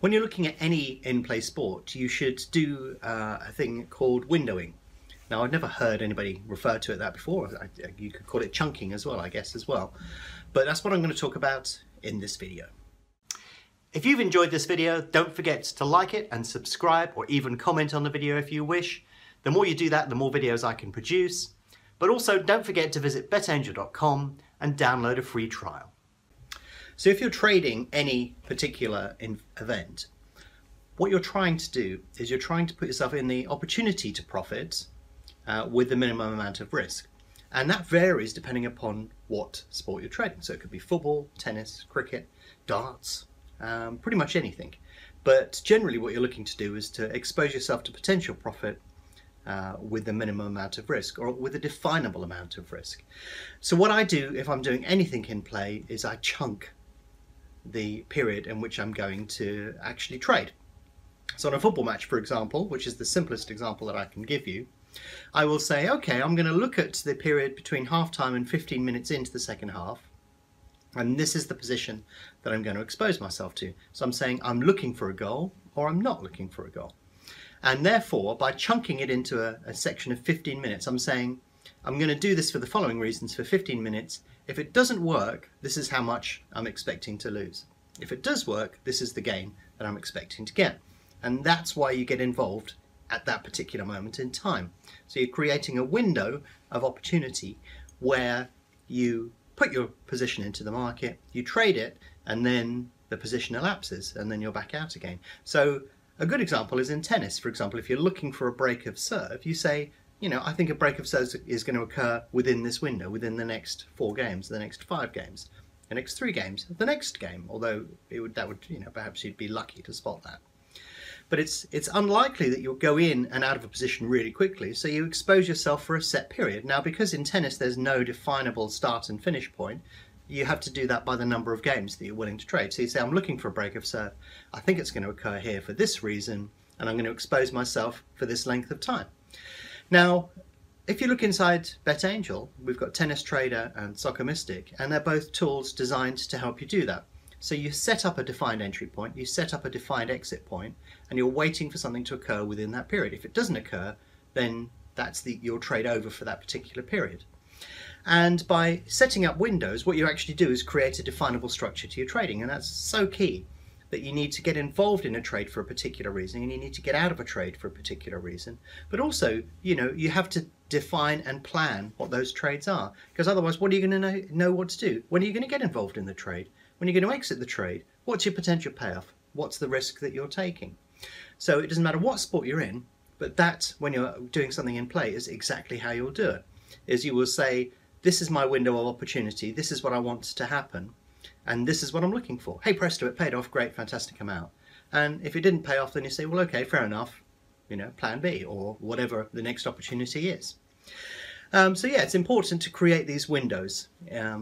When you're looking at any in-play sport, you should do a thing called windowing. Now, I've never heard anybody refer to it that before. You could call it chunking as well, I guess, as well. But that's what I'm going to talk about in this video. If you've enjoyed this video, don't forget to like it and subscribe, or even comment on the video if you wish. The more you do that, the more videos I can produce. But also don't forget to visit betangel.com and download a free trial. So if you're trading any particular event, what you're trying to do is you're trying to put yourself in the opportunity to profit with the minimum amount of risk. And that varies depending upon what sport you're trading. So it could be football, tennis, cricket, darts, pretty much anything. But generally what you're looking to do is to expose yourself to potential profit with the minimum amount of risk, or with a definable amount of risk. So what I do if I'm doing anything in play is I chunk the period in which I'm going to actually trade. So on a football match, for example, which is the simplest example that I can give you, I will say, okay, I'm going to look at the period between half-time and 15 minutes into the second half, and this is the position that I'm going to expose myself to. So I'm saying I'm looking for a goal, or I'm not looking for a goal. And therefore, by chunking it into a section of 15 minutes, I'm saying I'm going to do this for the following reasons for 15 minutes. If it doesn't work, this is how much I'm expecting to lose. If it does work, this is the gain that I'm expecting to get. And that's why you get involved at that particular moment in time. So you're creating a window of opportunity where you put your position into the market, you trade it, and then the position elapses, and then you're back out again. So a good example is in tennis. For example, if you're looking for a break of serve, you say, you know, I think a break of serve is going to occur within this window, within the next 4 games, the next 5 games, the next 3 games, the next game, although that would, you know, perhaps you'd be lucky to spot that. But it's unlikely that you'll go in and out of a position really quickly, so you expose yourself for a set period. Now, because in tennis there's no definable start and finish point, you have to do that by the number of games that you're willing to trade. So you say, I'm looking for a break of serve. I think it's going to occur here for this reason, and I'm going to expose myself for this length of time. Now, if you look inside BetAngel, we've got Tennis Trader and Soccer Mystic, and they're both tools designed to help you do that. So you set up a defined entry point, you set up a defined exit point, and you're waiting for something to occur within that period. If it doesn't occur, then that's your trade over for that particular period. And by setting up windows, what you actually do is create a definable structure to your trading, and that's so key, that you need to get involved in a trade for a particular reason, and you need to get out of a trade for a particular reason. But also, you know, you have to define and plan what those trades are, because otherwise what are you going to know what to do? When are you going to get involved in the trade? When are you going to exit the trade? What's your potential payoff? What's the risk that you're taking? So it doesn't matter what sport you're in, but that, when you're doing something in play, is exactly how you'll do it. Is you will say, this is my window of opportunity, this is what I want to happen, and this is what I'm looking for. Hey presto, it paid off, great, fantastic amount. And if it didn't pay off, then you say, well, okay, fair enough, you know, plan B, or whatever the next opportunity is. So yeah, it's important to create these windows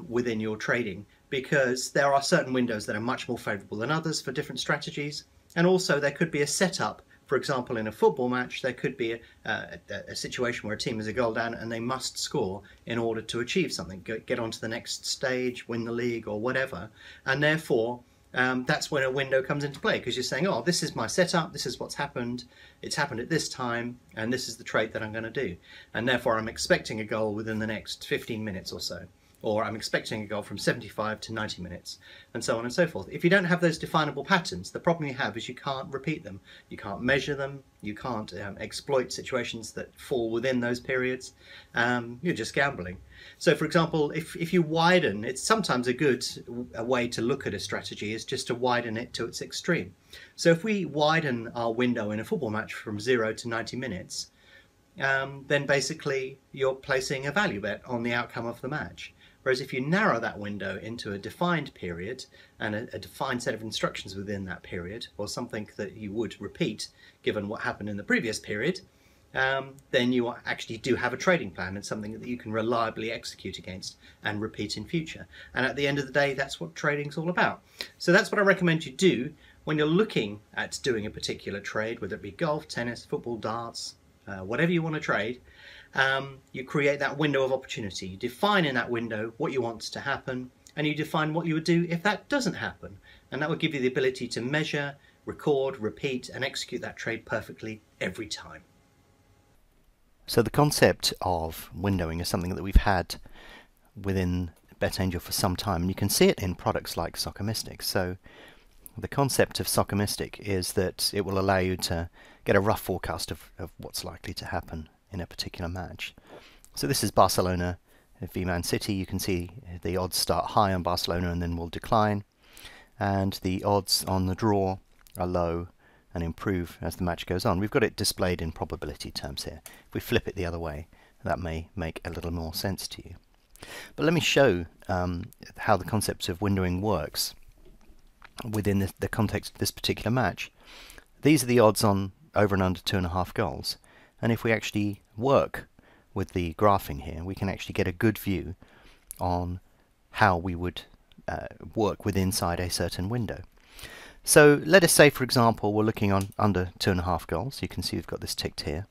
within your trading, because there are certain windows that are much more favourable than others for different strategies. And also there could be a setup. For example, in a football match, there could be a situation where a team is a goal down and they must score in order to achieve something, get on to the next stage, win the league or whatever. And therefore, that's when a window comes into play, because you're saying, oh, this is my setup, this is what's happened, it's happened at this time, and this is the trade that I'm going to do. And therefore, I'm expecting a goal within the next 15 minutes or so. Or I'm expecting a goal from 75 to 90 minutes, and so on and so forth. If you don't have those definable patterns, the problem you have is you can't repeat them. You can't measure them. You can't exploit situations that fall within those periods. You're just gambling. So, for example, if you widen, it's sometimes a way to look at a strategy is just to widen it to its extreme. So if we widen our window in a football match from 0 to 90 minutes, then basically you're placing a value bet on the outcome of the match. Whereas if you narrow that window into a defined period and a defined set of instructions within that period, or something that you would repeat given what happened in the previous period, then you actually do have a trading plan and something that you can reliably execute against and repeat in future. And at the end of the day, that's what trading's all about. So that's what I recommend you do when you're looking at doing a particular trade, whether it be golf, tennis, football, darts, whatever you want to trade. You create that window of opportunity. You define in that window what you want to happen, and you define what you would do if that doesn't happen. And that would give you the ability to measure record, repeat, and execute that trade perfectly every time. So the concept of windowing is something that we've had within BetAngel for some time, and you can see it in products like Soccer Mystic. So the concept of Soccer Mystic is that it will allow you to get a rough forecast of what's likely to happen in a particular match. So this is Barcelona v Man City. You can see the odds start high on Barcelona and then will decline, and the odds on the draw are low and improve as the match goes on. We've got it displayed in probability terms here. If we flip it the other way, that may make a little more sense to you. But let me show how the concept of windowing works within the context of this particular match. These are the odds on over and under 2.5 goals, and if we actually work with the graphing here, we can actually get a good view on how we would work with inside a certain window. So let us say, for example, we're looking on under 2.5 goals. You can see we've got this ticked here.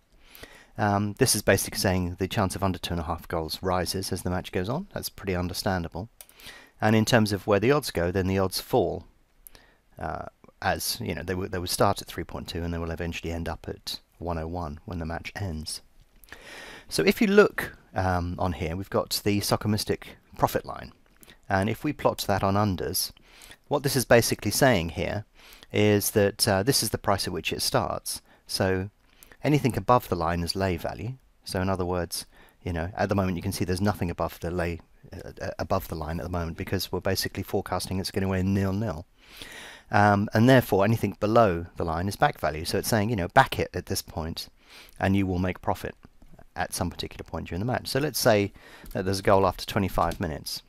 This is basically saying the chance of under 2.5 goals rises as the match goes on. That's pretty understandable. And in terms of where the odds go, then the odds fall. As you know, they would start at 3.2 and they will eventually end up at 101 when the match ends. So if you look on here, we've got the Soccer Mystic profit line, and if we plot that on unders, what this is basically saying here is that this is the price at which it starts. So anything above the line is lay value. So in other words, you know, at the moment you can see there's nothing above the line at the moment, because we're basically forecasting it's going to end 0-0. And therefore anything below the line is back value. So it's saying, you know, back it at this point and you will make profit at some particular point during the match. So let's say that there's a goal after 25 minutes.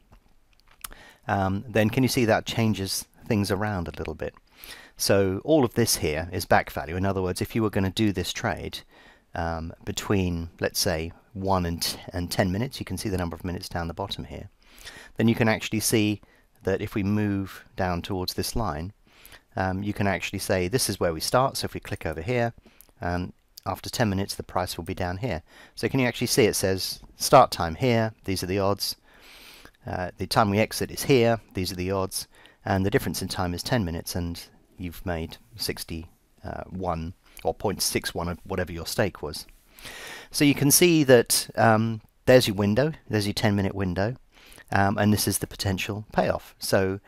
Then can you see that changes things around a little bit? So all of this here is back value. In other words, if you were going to do this trade between, let's say, 1 and 10 minutes, you can see the number of minutes down the bottom here, then you can actually see that if we move down towards this line, you can actually say this is where we start. So if we click over here, after 10 minutes the price will be down here. So can you actually see it says start time here, these are the odds, the time we exit is here, these are the odds, and the difference in time is 10 minutes, and you've made 61 or 0.61 of whatever your stake was. So you can see that there's your window, there's your 10-minute window, and this is the potential payoff. So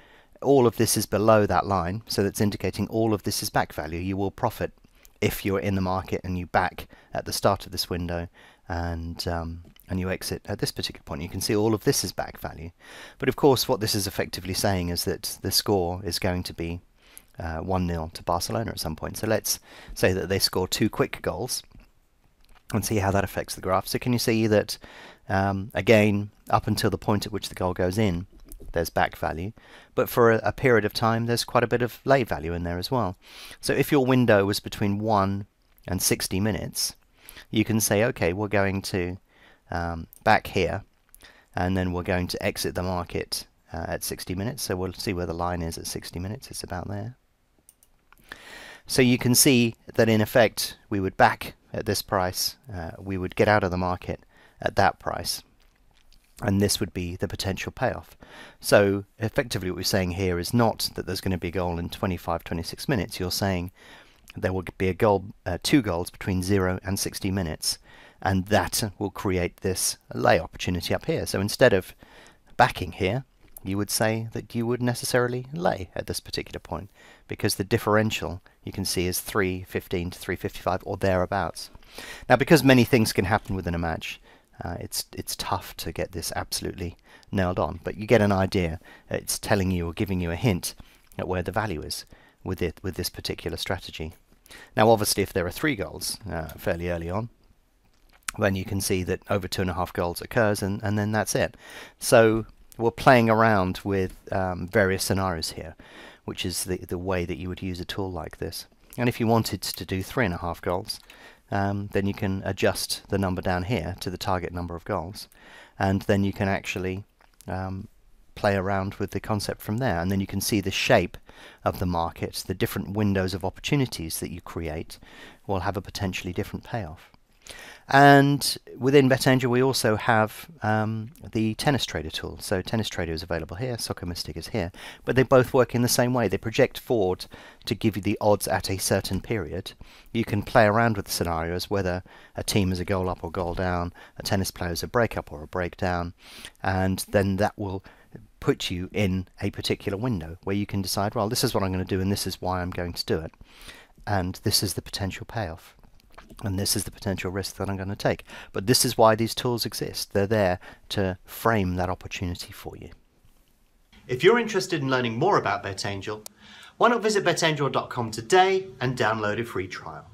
all of this is below that line, so that's indicating all of this is back value. You will profit if you're in the market and you back at the start of this window and you exit at this particular point. You can see all of this is back value. But of course what this is effectively saying is that the score is going to be 1-0 to Barcelona at some point. So let's say that they score 2 quick goals and see how that affects the graph. So can you see that again, up until the point at which the goal goes in, there's back value, but for a period of time there's quite a bit of lay value in there as well. So if your window was between 1 and 60 minutes, you can say, okay, we're going to back here, and then we're going to exit the market at 60 minutes. So we'll see where the line is at 60 minutes. It's about there. So you can see that in effect we would back at this price, we would get out of the market at that price, and this would be the potential payoff. So effectively what we're saying here is not that there's going to be a goal in 25-26 minutes. You're saying there will be a goal, 2 goals between 0 and 60 minutes, and that will create this lay opportunity up here. So instead of backing here, you would say that you would necessarily lay at this particular point, because the differential you can see is 3.15 to 3.55 or thereabouts. Now, because many things can happen within a match, it's tough to get this absolutely nailed on, but you get an idea. It's telling you or giving you a hint at where the value is with this particular strategy. Now obviously if there are 3 goals fairly early on, then you can see that over 2.5 goals occurs, and then that's it. So we're playing around with various scenarios here, which is the way that you would use a tool like this. And if you wanted to do 3.5 goals, then you can adjust the number down here to the target number of goals, and then you can actually play around with the concept from there, and then you can see the shape of the market, the different windows of opportunities that you create will have a potentially different payoff. And within BetAngel we also have the Tennis Trader tool. So Tennis Trader is available here, Soccer Mystic is here, but they both work in the same way. They project forward to give you the odds at a certain period. You can play around with the scenarios, whether a team is a goal up or goal down, a tennis player is a break up or a break down, and then that will put you in a particular window where you can decide, well, this is what I'm going to do and this is why I'm going to do it, and this is the potential payoff. And this is the potential risk that I'm going to take. But this is why these tools exist. They're there to frame that opportunity for you. If you're interested in learning more about BetAngel, why not visit betangel.com today and download a free trial.